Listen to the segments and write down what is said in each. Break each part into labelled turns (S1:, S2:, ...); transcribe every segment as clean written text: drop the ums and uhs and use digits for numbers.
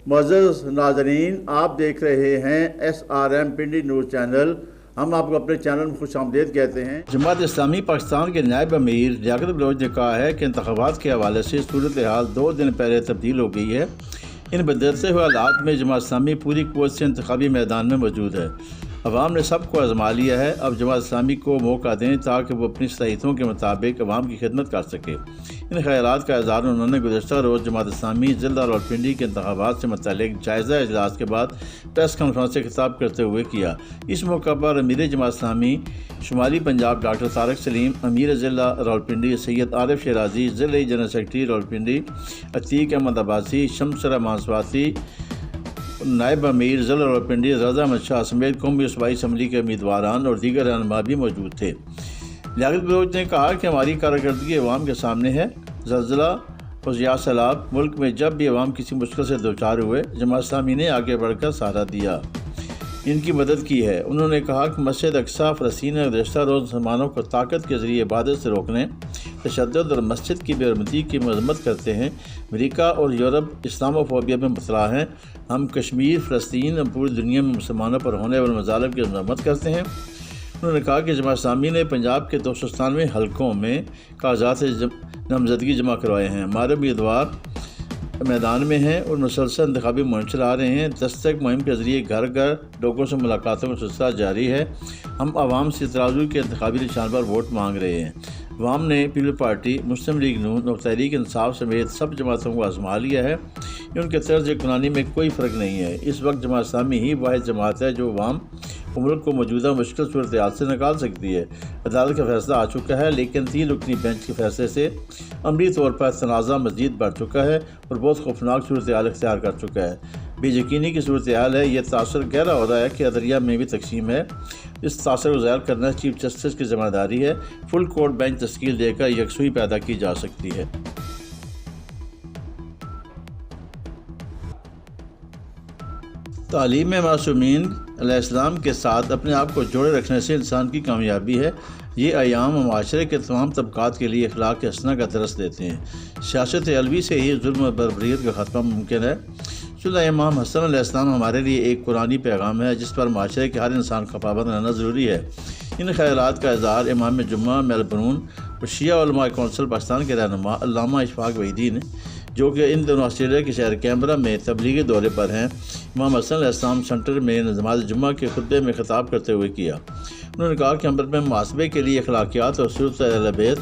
S1: معزز ناظرین، آپ دیکھ رہے ہیں SRM پنڈی نیوز چینل۔ ہم آپ کو اپنے چینل میں خوش آمدید کہتے ہیں۔
S2: جماعت اسلامی پاکستان کے نائب امیر لیاقت بلوچ نے کہا ہے کہ انتخابات کے حوالے سے صورتحال 2 دن پہلے تبدیل ہو گئی ہے۔ ان بدلتے ہوئے حالات میں جماعت اسلامی پوری قوت سے انتخابی میدان میں موجود ہے۔ عوام نے سب کو آزما لیا ہے، اب جماعت اسلامی کو موقع دیں تاکہ وہ اپنی صلاحیتوں کے مطابق عوام کی خدمت کر سکے۔ ان خیالات کا اظہار انہوں نے گزشتہ روز جماعت اسلامی ضلع راولپنڈی کے انتخابات سے متعلق جائزہ اجلاس کے بعد پریس کانفرنس سے خطاب کرتے ہوئے کیا۔ اس موقع پر امیر جماعت اسلامی شمالی پنجاب ڈاکٹر طارق سلیم، امیر ضلع راولپنڈی سید عارف شیرازی، ضلعی جنرل سیکرٹری راولپنڈی عتیق احمد عباسی، شمس رحمان سواتی، نائب امیر ضلع راولپنڈی رضا احمد شاہ سمیت قومی صوبائی اسمبلی کے امیدواران اور دیگر رہنما بھی موجود تھے۔ لیاقت بلوچ نے کہا کہ ہماری کارکردگی عوام کے سامنے ہے۔ زلزلہ اور یا سیلاب ملک میں جب بھی عوام کسی مشکل سے دوچار ہوئے، جماعت اسلامی نے آگے بڑھ کر سہارا دیا، ان کی مدد کی ہے۔ انہوں نے کہا کہ مسجد اقصی فلسطین نے گزشتہ روز مسلمانوں کو طاقت کے ذریعے عبادت سے روکنے، تشدد اور مسجد کی بے حرمتی کی مذمت کرتے ہیں۔ امریکہ اور یورپ اسلام فوبیا میں مبتلا ہیں۔ ہم کشمیر، فلسطین اور پوری دنیا میں مسلمانوں پر ہونے والے مظالم کی مذمت کرتے ہیں۔ انہوں نے کہا کہ جماعت اسلامی نے پنجاب کے 297 حلقوں میں کاغذات نامزدگی جمع کروائے ہیں۔ ہمارے امیدوار میدان میں ہیں اور مسلسل انتخابی مہم چلا رہے ہیں۔ دستک مہم کے ذریعے گھر گھر لوگوں سے ملاقاتوں کا سلسلہ جاری ہے۔ ہم عوام سے ترازو کے انتخابی نشان پر ووٹ مانگ رہے ہیں۔ عوام نے پیپل پارٹی، مسلم لیگ نون اور تحریک انصاف سمیت سب جماعتوں کو آزما لیا ہے۔ ان کے طرز حکمرانی میں کوئی فرق نہیں ہے۔ اس وقت جماعت اسلامی ہی واحد جماعت ہے جو عوام و ملک کو موجودہ مشکل صورتحال سے نکال سکتی ہے۔ عدالت کا فیصلہ آ چکا ہے، لیکن 3 رکنی بینچ کے فیصلے سے عملی طور پر تنازع مزید بڑھ چکا ہے اور بہت خوفناک صورتحال اختیار کر چکا ہے۔ بے یقینی کی صورتحال ہے۔ یہ تاثر گہرا ہو رہا ہے کہ عدلیہ میں بھی تقسیم ہے۔ اس تاثر کو ظاہر کرنا چیف جسٹس کی ذمہ داری ہے۔ فل کورٹ بینچ تشکیل دے کر یکسوئی پیدا کی جا سکتی ہے۔ تعلیم میں معصومین علیہ السلام کے ساتھ اپنے آپ کو جوڑے رکھنے سے انسان کی کامیابی ہے۔ یہ ایام معاشرے کے تمام طبقات کے لیے اخلاق حسنہ کا درس دیتے ہیں۔ سیاست علوی سے ہی ظلم و بربریت کا خاتمہ ممکن ہے۔ سنہ امام حسن علیہ السلام ہمارے لیے ایک قرآنی پیغام ہے جس پر معاشرے کے ہر انسان کا پابند رہنا ضروری ہے۔ ان خیالات کا اظہار امام جمعہ میلبورن اور شیعہ علماء کونسل پاکستان کے رہنما علامہ اشفاق وحیدی نے، جو کہ ان دنوں آسٹریلیا کے شہر کینبرا میں تبلیغی دورے پر ہیں، امام حسن علیہ السلام سینٹر میں نماز جمعہ کے خطبے میں خطاب کرتے ہوئے کیا۔ انہوں نے کہا کہ ہم میں محاسبے کے لیے اخلاقیات اور سیرت اہل بیت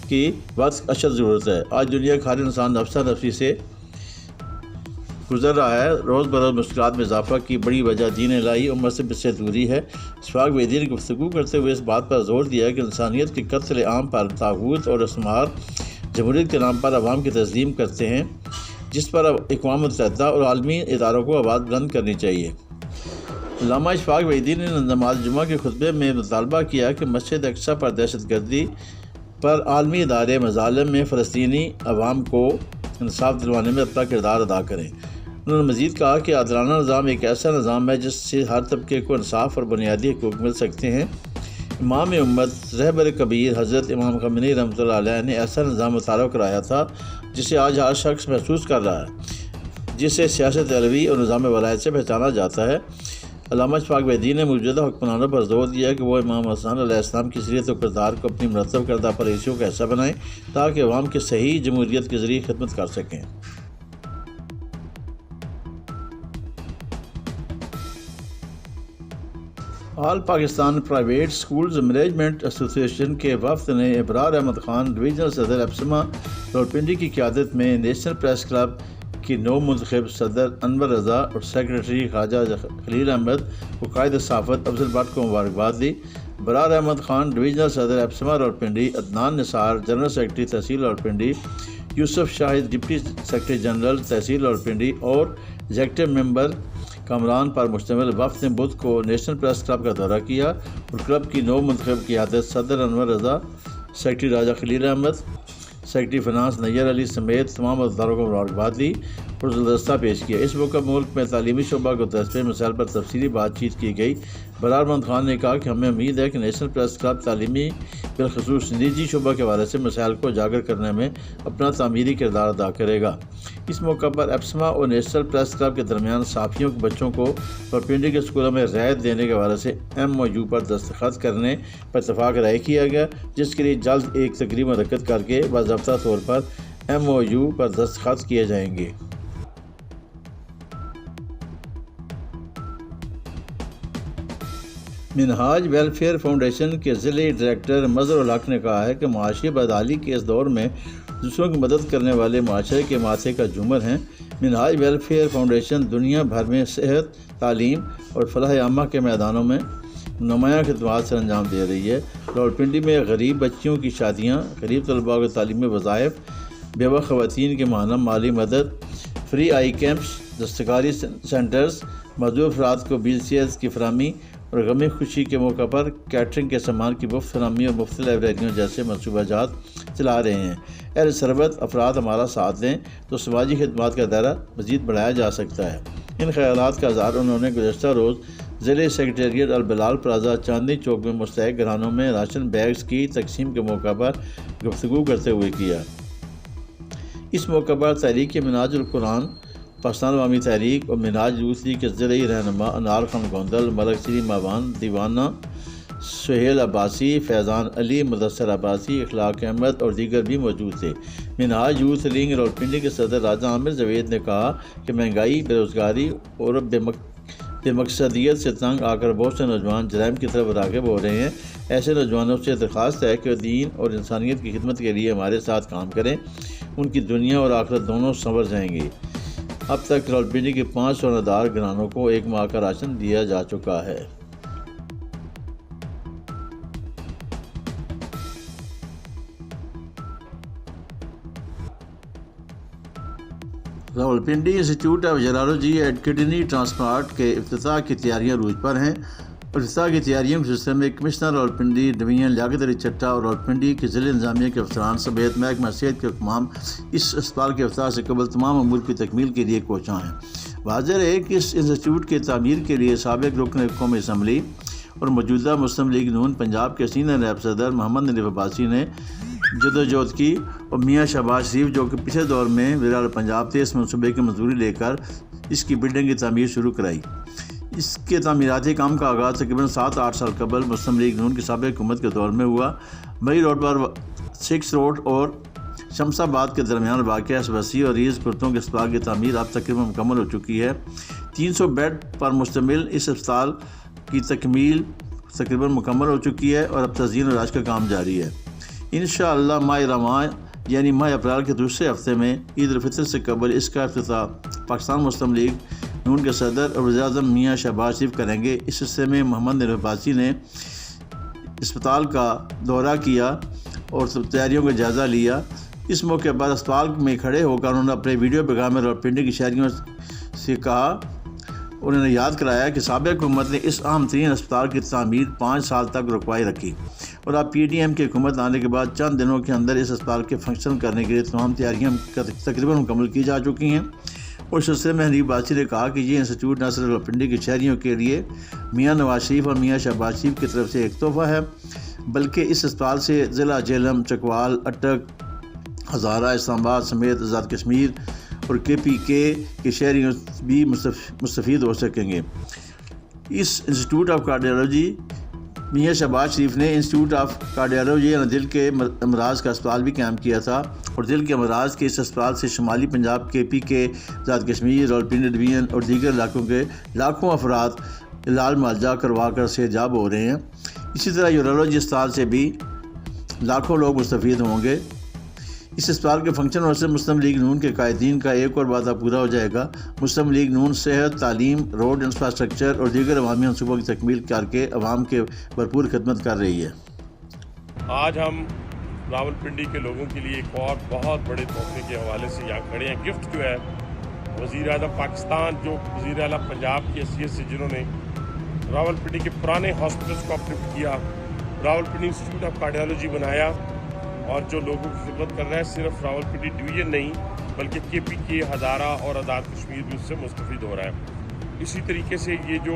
S2: کی بہت اشد ضرورت ہے۔ آج دنیا کا ہر انسان نفسا نفسی سے گزر رہا ہے۔ روز بروز مشکلات میں اضافہ کی بڑی وجہ دین الہی امت سے دوری ہے۔ اشفاق وحیدی نے گفتگو کرتے ہوئے اس بات پر زور دیا کہ انسانیت کے قتل عام پر طاغوت اور اسمار جمہوریت کے نام پر عوام کی تسلیم کرتے ہیں، جس پر اقوام متحدہ اور عالمی اداروں کو آواز بلند کرنی چاہیے۔ علامہ اشفاق وحیدی نے نماز جمعہ کے خطبے میں مطالبہ کیا کہ مسجد اقصی پر دہشت گردی پر عالمی ادارے مظالم میں فلسطینی عوام کو انصاف دلوانے میں اپنا کردار ادا کریں۔ انہوں نے مزید کہا کہ عادلانہ نظام ایک ایسا نظام ہے جس سے ہر طبقے کو انصاف اور بنیادی حقوق مل سکتے ہیں۔ امام امت رہبر کبیر حضرت امام خمینی رحمۃ اللہ علیہ نے ایسا نظام متعارف کرایا تھا جسے آج ہر شخص محسوس کر رہا ہے، جسے سیاست علوی اور نظام ولایت سے پہچانا جاتا ہے۔ علامہ اشفاق وحیدی نے موجودہ حکمرانوں پر زور دیا کہ وہ امام حسن علیہ السلام کی سیرت و کردار کو اپنی مرتب کردہ پالیسیوں کا حصہ بنائیں تاکہ عوام کے صحیح جمہوریت کے ذریعے خدمت کر سکیں۔ آل پاکستان پرائیویٹ سکولز مینجمنٹ ایسوسی ایشن کے وفد نے ابرار احمد خان ڈویژنل صدر ایپسما راولپنڈی کی قیادت میں نیشنل پریس کلب کی نو منتخب صدر انور رضا اور سیکرٹری خواجہ خلیل احمد کو قائد صحافت افضل بٹ کو مبارکباد دی۔ ابرار احمد خان ڈویژنل صدر ایپسما راولپنڈی، عدنان نثار جنرل سیکرٹری تحصیل راولپنڈی، یوسف شاہد ڈپٹی سیکرٹری جنرل تحصیل راولپنڈی اور ایگزیکٹو ممبر کامران پر مشتمل وفد نے بدھ کو نیشنل پریس کلب کا دورہ کیا اور کلب کی نو منتخب قیادت صدر انور رضا، سیکرٹری راجہ خلیل احمد، سیکرٹری فنانس نیر علی سمیت تمام عہدیداروں کو مبارکباد دی اور گلدستہ پیش کیا۔ اس موقع ملک میں تعلیمی شعبہ کو درپیش مسائل پر تفصیلی بات چیت کی گئی۔ برار محمد خان نے کہا کہ ہمیں امید ہے کہ نیشنل پریس کلب تعلیمی بالخصوص نجی شعبہ کے حوالے سے مسائل کو اجاگر کرنے میں اپنا تعمیری کردار ادا کرے گا۔ اس موقع پر ایپسما اور نیشنل پریس کلب کے درمیان صحافیوں کے بچوں کو راولپنڈی کے اسکولوں میں رعایت دینے کے حوالے سے MOU پر دستخط کرنے پر اتفاق رائے کیا گیا، جس کے لیے جلد ایک تقریب منعقد کر کے باضابطہ طور پر MOU پر دستخط کیے جائیں گے۔ منہاج ویلفیئر فاؤنڈیشن کے ضلعی ڈائریکٹر مظہر الحق نے کہا ہے کہ معاشی بدحالی کے اس دور میں دوسروں کی مدد کرنے والے معاشرے کے ماتھے کا جھومر ہیں۔ منہاج ویلفیئر فاؤنڈیشن دنیا بھر میں صحت، تعلیم اور فلاح عامہ کے میدانوں میں نمایاں خدمات سر انجام دے رہی ہے۔ راولپنڈی میں غریب بچیوں کی شادیاں، غریب طلباء کو تعلیمی وظائف، بیوہ خواتین کی ماہانہ مالی مدد، فری آئی کیمپس، دستکاری سینٹرز، معذور افراد کو BCS کی فراہمی اور غم خوشی کے موقع پر کیٹرنگ کے سامان کی مفت فراہمی اور مفت لائبریریوں جیسے منصوبہ جات چلا رہے ہیں۔ اہل ثروت افراد ہمارا ساتھ دیں تو سماجی خدمات کا دائرہ مزید بڑھایا جا سکتا ہے۔ ان خیالات کا اظہار انہوں نے گزشتہ روز ضلع سیکریٹریٹ البلال پلازا چاندنی چوک میں مستحق گھرانوں میں راشن بیگز کی تقسیم کے موقع پر گفتگو کرتے ہوئے کیا۔ اس موقع پر تحریک منہاج القرآن، پاکستان عوامی تحریک اور منہاج یوتھ لیگ کے ضلعی رہنما انار خان گوندل، ملک سری ماوان، دیوانہ سہیل عباسی، فیضان علی، مدثر عباسی، اخلاق احمد اور دیگر بھی موجود تھے۔ منہاج یوتھ لیگ راولپنڈی کے صدر راجہ عامر جاوید نے کہا کہ مہنگائی، بے روزگاری اور بے مقصدیت سے تنگ آ کر بہت سے نوجوان جرائم کی طرف راغب ہو رہے ہیں۔ ایسے نوجوانوں سے درخواست ہے کہ دین اور انسانیت کی خدمت کے لیے ہمارے ساتھ کام کریں، ان کی دنیا اور آخرت دونوں سنور جائیں گی۔ اب تک راولپنڈی کے 500 ندار گھرانوں کو 1 ماہ کا راشن دیا جا چکا ہے۔ Rawalpindi institute of urology and kidney transplant کے افتتاح کی تیاریاں عروج پر ہیں۔ افتتاح کی تیاریوں کے سلسلے میں کمشنر راولپنڈی ڈویژن لیاقت علی چٹھا اور راولپنڈی کے ضلع انتظامیہ کے افسران سمیت محکمہ صحت کے حکام اس اسپتال کے افتتاح سے قبل تمام امور کی تکمیل کے لیے کوشاں ہیں۔ واضح ہے کہ اس انسٹیٹیوٹ کی تعمیر کے لیے سابق رکن قومی اسمبلی اور موجودہ مسلم لیگ نون پنجاب کے سینئر نائب صدر محمد نریف عباسی نے جدوجہد کی اور میاں شہباز شریف جو کہ پچھلے دور میں وزیر پنجاب تھے، اس منصوبے کی منظوری لے کر اس کی بلڈنگ کی تعمیر شروع کرائی۔ اس کے تعمیراتی کام کا آغاز تقریباً 7-8 سال قبل مسلم لیگ نون کی سابق حکومت کے دور میں ہوا۔ مئی روڈ پر 6 روڈ اور شمس آباد کے درمیان واقع اس وسیع اور ریز کرتوں کے اسپتال کی تعمیر اب تقریباً مکمل ہو چکی ہے۔ 300 بیڈ پر مشتمل اس اسپتال کی تکمیل تقریباً مکمل ہو چکی ہے اور اب تزئین و علاج کا کام جاری ہے۔ انشاءاللہ ماہ رمضان یعنی ماہ اپریل کے دوسرے ہفتے میں عید الفطر سے قبل اس کا افتتاح پاکستان مسلم لیگ نون کے صدر اور وزیر اعظم میاں شہباز شریف کریں گے۔ اس حصے میں محمد نریف عباسی نے اسپتال کا دورہ کیا اور تیاریوں کا جائزہ لیا۔ اس موقع پر اسپتال میں کھڑے ہو کر انہوں نے اپنے ویڈیو پیغام میں راولپنڈی کی شہریوں سے کہا، انہوں نے یاد کرایا کہ سابق حکومت نے اس اہم ترین اسپتال کی تعمیر 5 سال تک رکوائی رکھی اور اب PDM کی حکومت آنے کے بعد چند دنوں کے اندر اس اسپتال کے فنکشن کرنے کے لیے تمام تیاریاں تقریباً مکمل کی جا چکی ہیں۔ اور اس سلسلے میں نریف عباسی نے کہا کہ یہ انسٹیٹیوٹ نہ صرف راولپنڈی کے شہریوں کے لیے میاں نواز شریف اور میاں شہباز شریف کی طرف سے ایک تحفہ ہے، بلکہ اس اسپتال سے ضلع جہلم، چکوال، اٹک، ہزارہ، اسلام آباد سمیت آزاد کشمیر اور KPK کے شہریوں بھی مستفید ہو سکیں گے۔ اس انسٹیٹیوٹ آف کارڈیالوجی میاں شہباز شریف نے انسٹیٹیوٹ آف کارڈیالوجی اور دل کے امراض کا اسپتال بھی قائم کیا تھا اور دل کے امراض کے اس اسپتال سے شمالی پنجاب، KPK، آزاد کشمیر، راولپنڈی ڈویژن اور دیگر علاقوں کے لاکھوں افراد علاج معالجہ کروا کر صحتیاب ہو رہے ہیں۔ اسی طرح یورولوجی اسپتال سے بھی لاکھوں لوگ مستفید ہوں گے۔ اس اسپتال کے فنکشن ہونے سے مسلم لیگ نون کے قائدین کا ایک اور وعدہ پورا ہو جائے گا۔ مسلم لیگ نون صحت، تعلیم، روڈ انفراسٹرکچر اور دیگر عوامی منصوبوں کی تکمیل کر کے عوام کے بھرپور خدمت کر رہی ہے۔
S3: آج ہم راولپنڈی کے لوگوں کے لیے ایک اور بہت بڑے تحفے کے حوالے سے یہاں کھڑے ہیں۔ گفٹ جو ہے وزیر اعظم پاکستان جو وزیر اعلیٰ پنجاب کی حیثیت سے جنہوں نے راولپنڈی کے پرانے ہاسپٹلس کو اپلفٹ کیا، راولپنڈی انسٹیٹیوٹ آف کارڈیالوجی بنایا اور جو لوگوں کی خدمت کر رہا ہے، صرف راولپنڈی ڈویژن نہیں بلکہ KPK، ہزارہ اور آزاد کشمیر بھی اس سے مستفید ہو رہا ہے۔ اسی طریقے سے یہ جو